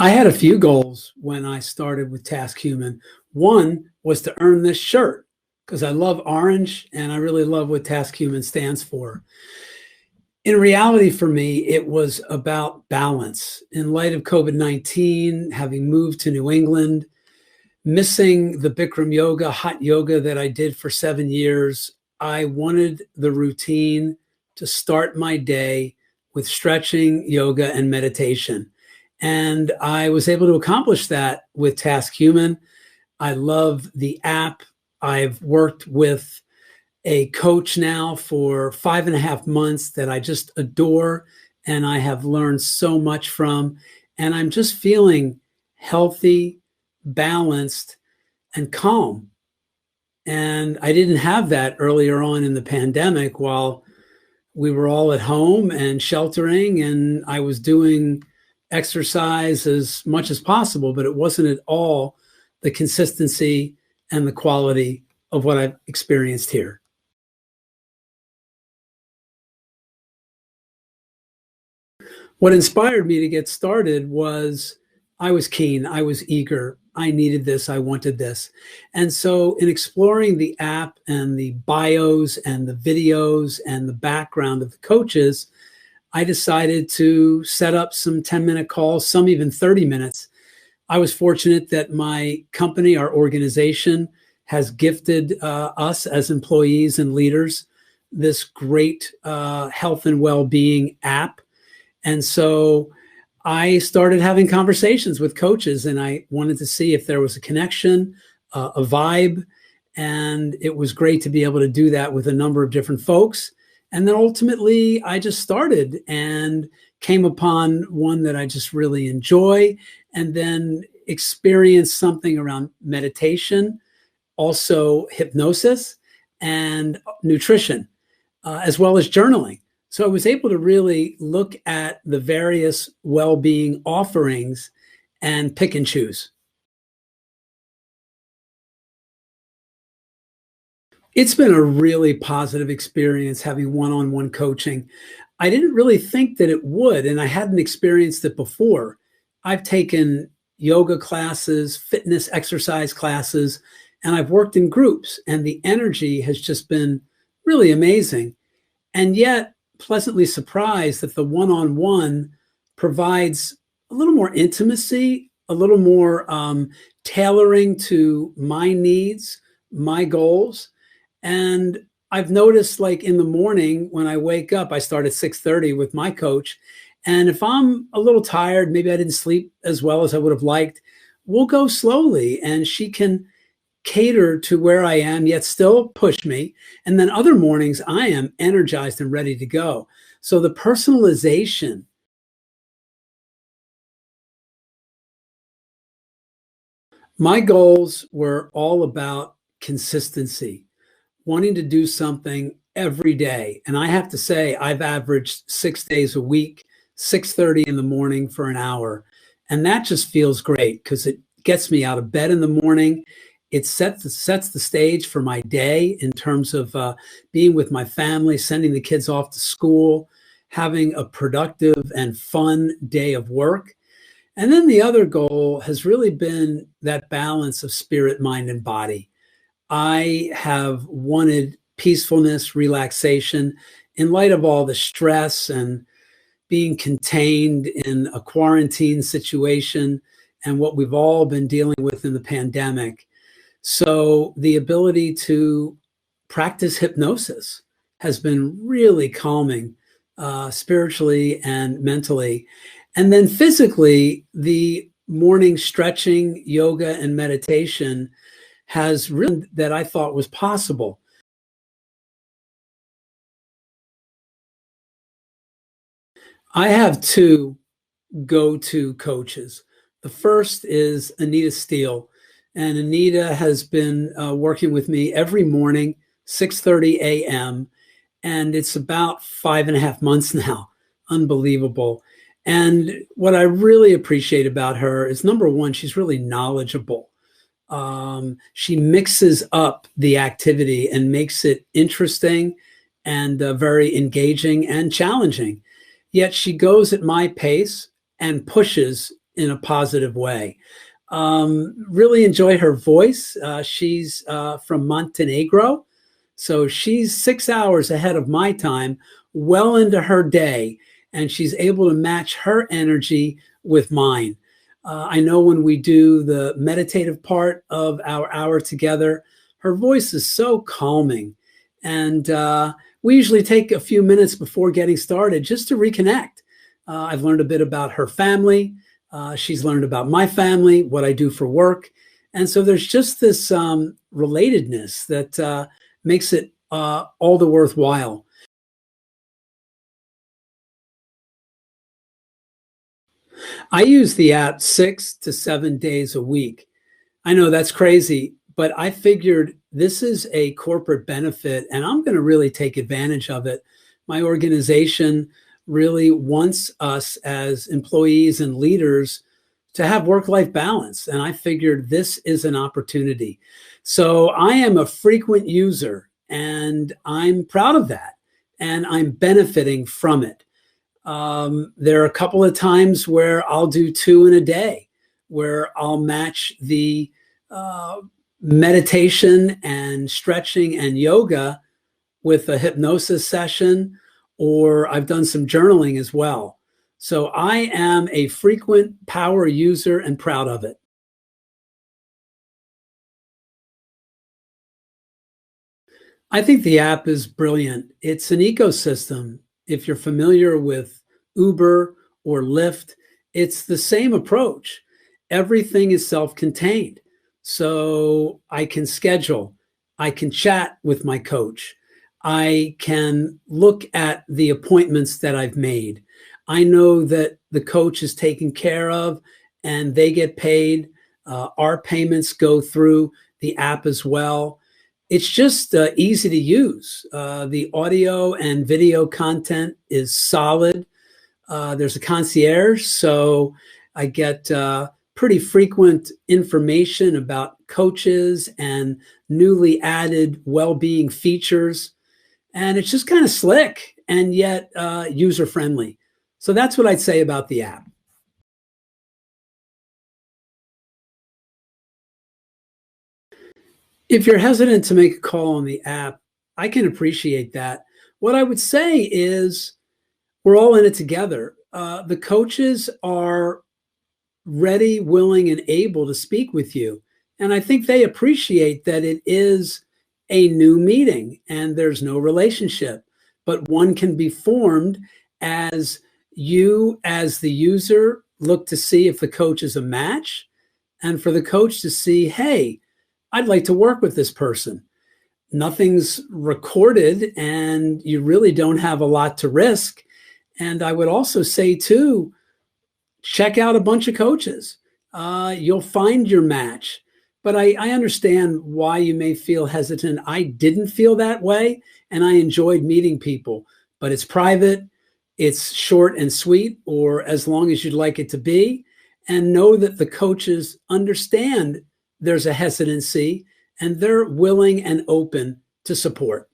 I had a few goals when I started with TaskHuman. One was to earn this shirt because I love orange and I really love what TaskHuman stands for. In reality, for me, it was about balance. In light of COVID-19, having moved to New England, missing the Bikram yoga, hot yoga that I did for 7 years, I wanted the routine to start my day with stretching, yoga, and meditation. And I was able to accomplish that with TaskHuman. I love the app. I've worked with a coach now for 5.5 months that I just adore and I have learned so much from. And I'm just feeling healthy, balanced, and calm. And I didn't have that earlier on in the pandemic while we were all at home and sheltering, and I was doing exercise as much as possible, but it wasn't at all the consistency and the quality of what I've experienced here. What inspired me to get started was I was keen, I was eager, I needed this, I wanted this. And so, in exploring the app and the bios and the videos and the background of the coaches, I decided to set up some 10-minute calls, some even 30 minutes. I was fortunate that my company, our organization, has gifted us as employees and leaders this great health and well-being app. And so I started having conversations with coaches and I wanted to see if there was a connection, a vibe. And it was great to be able to do that with a number of different folks. And then ultimately I just started and came upon one that I just really enjoy, and then experienced something around meditation, also hypnosis and nutrition, as well as journaling. So I was able to really look at the various well-being offerings and pick and choose. It's been a really positive experience having one-on-one coaching. I didn't really think that it would, and I hadn't experienced it before. I've taken yoga classes, fitness exercise classes, and I've worked in groups, and the energy has just been really amazing. And yet, pleasantly surprised that the one-on-one provides a little more intimacy, a little more tailoring to my needs, my goals. And I've noticed, like in the morning when I wake up, I start at 6:30 with my coach. And if I'm a little tired, maybe I didn't sleep as well as I would have liked, we'll go slowly and she can cater to where I am, yet still push me. And then other mornings, I am energized and ready to go. So the personalization, my goals were all about consistency, wanting to do something every day. And I have to say, I've averaged 6 days a week, 6:30 in the morning for an hour. And that just feels great because it gets me out of bed in the morning. It sets the stage for my day in terms of being with my family, sending the kids off to school, having a productive and fun day of work. And then the other goal has really been that balance of spirit, mind, and body. I have wanted peacefulness, relaxation in light of all the stress and being contained in a quarantine situation and what we've all been dealing with in the pandemic. So the ability to practice hypnosis has been really calming, spiritually and mentally. And then physically, the morning stretching, yoga, and meditation has really that I thought was possible. I have two go-to coaches. The first is Anita Steele. And Anita has been working with me every morning, 6:30 a.m. And it's about 5.5 months now. Unbelievable. And what I really appreciate about her is, number one, she's really knowledgeable. She mixes up the activity and makes it interesting and very engaging and challenging. Yet she goes at my pace and pushes in a positive way. Really enjoy her voice. She's from Montenegro. So she's 6 hours ahead of my time, well into her day, and she's able to match her energy with mine. I know when we do the meditative part of our hour together, her voice is so calming. And we usually take a few minutes before getting started just to reconnect. I've learned a bit about her family. She's learned about my family, what I do for work. And so there's just this relatedness that makes it all the worthwhile. I use the app 6 to 7 days a week. I know that's crazy, but I figured this is a corporate benefit and I'm going to really take advantage of it. My organization really wants us as employees and leaders to have work-life balance. And I figured this is an opportunity. So I am a frequent user and I'm proud of that. And I'm benefiting from it. There are a couple of times where I'll do two in a day, where I'll match the uh, meditation and stretching and yoga with a hypnosis session, or I've done some journaling as well. So I am a frequent power user and proud of it. I think the app is brilliant. It's an ecosystem. If you're familiar with Uber or Lyft, it's the same approach. Everything is self contained. So I can schedule, I can chat with my coach, I can look at the appointments that I've made. I know that the coach is taken care of and they get paid. Our payments go through the app as well. It's just easy to use. The audio and video content is solid. There's a concierge, so I get pretty frequent information about coaches and newly added well-being features. And it's just kind of slick and yet user-friendly. So that's what I'd say about the app. If you're hesitant to make a call on the app, I can appreciate that. What I would say is we're all in it together. The coaches are ready, willing, and able to speak with you. And I think they appreciate that it is a new meeting and there's no relationship, but one can be formed as you, as the user, look to see if the coach is a match, and for the coach to see, hey, I'd like to work with this person. Nothing's recorded and you really don't have a lot to risk. And I would also say, too, check out a bunch of coaches. You'll find your match. But I understand why you may feel hesitant. I didn't feel that way, and I enjoyed meeting people. But it's private, it's short and sweet, or as long as you'd like it to be. And know that the coaches understand there's a hesitancy and they're willing and open to support.